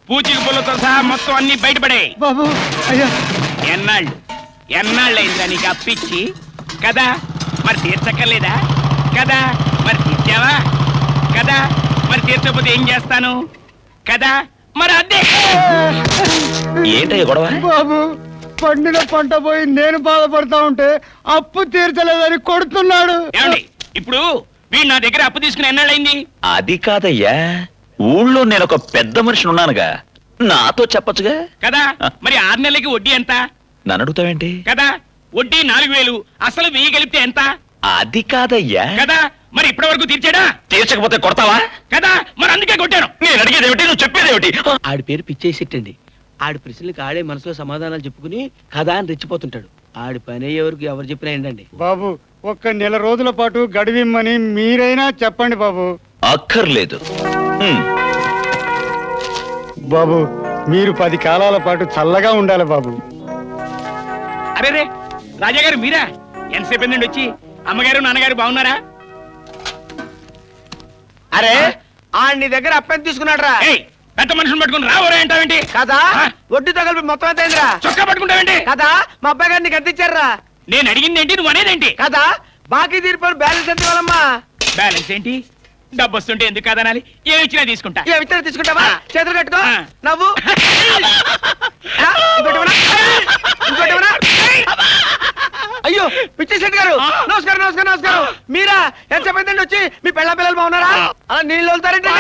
పూచిక పుల్లతో సహా మొత్తం అన్ని బయటపడే. బాబు అయ్యా ఎన్నాళ్ళైందా నీకు అప్పిచ్చి? కదా మరి తీర్చక్కర్లేదా? కదా మరి తీర్చావా? కదా మరి తీర్చకపోతే ఏం చేస్తాను? కదా మరి అదే. ఏంటయ్య గొడవ? బాబు పండిన పంట పోయి నేను బాధపడతా ఉంటే అప్పు తీర్చలేదని కొడుతున్నాడు. ఏమండి ఇప్పుడు వీడు నా దగ్గర అప్పు తీసుకుని ఎన్నాళ్ళైంది? అది కాదయ్యా, ఊళ్ళో నేను ఒక పెద్ద మనిషిని ఉన్నానుగా, నాతో చెప్పచ్చుగా. కదా మరి 6 నెలలకి వడ్డీ ఎంత? నన్ను అడుగుతావేంటి? కదా వడ్డీ 4000, అసలు 1000 కలిపితే ఎంత? అది కాదయ్యా. కదా మరి ఇప్పటి వరకు తీర్చాడా? తీర్చకపోతే కొడతావా? కదా మరి అందుకే కొట్టాను. నేను అడిగేది ఏమిటి, నువ్వు చెప్పేది ఏమిటి? ఆడి పేరు పిచ్చేసిట్టండి. ఆడి ప్రశ్నలకు ఆడే మనసులో సమాధానాలు చెప్పుకుని కదా అని రెచ్చిపోతుంటాడు. ఆడి పని ఎవరికి ఎవరు చెప్పినా ఏంటండి. బాబు ఒక్క నెల రోజుల పాటు గడివిమ్మని మీరైనా చెప్పండి బాబు. అక్కర్లేదు. బాబు మీరు 10 కాలాల పాటు చల్లగా ఉండాలి బాబు. అరే రాజా గారు మీరా? ఎంతసేపు నుండి వచ్చి? అమ్మగారు నాన్నగారు బాగున్నారా? అరే ఆడి దగ్గర అప్పెంత తీసుకున్నాడు రా. పెద్ద మనుషులు పట్టుకుని రావరా అంటావేంటి? కదా వడ్డీతో కలిపి మొత్తం ఎంత అయిందిరా? చొక్కా పట్టుకుంటావేంటి? కదా మా అబ్బాయి గారిని నీకు ఎంత ఇచ్చారా? నేను అడిగింది ఏంటి, నువ్వు అనేదేంటి? కదా బాకీ తీరిపోయిన బ్యాలెన్స్ ఎంత ఇవ్వాలమ్మా? బ్యాలెన్స్ ఏంటి? డబ్బు వస్తుంటే ఎందుకు కాదనాలి? ఏమి ఇచ్చినా తీసుకుంటా. ఏ విత్తనం తీసుకుంటావా? చేతులు కట్టుకో. నవ్వు. అయ్యో పిచ్చేశెట్టి గారు నమస్కారం. మీరా ఎంత చెప్పండి వచ్చి మీ పిల్లలు బాగున్నారా? అలా నీళ్ళు వెళ్తారంటే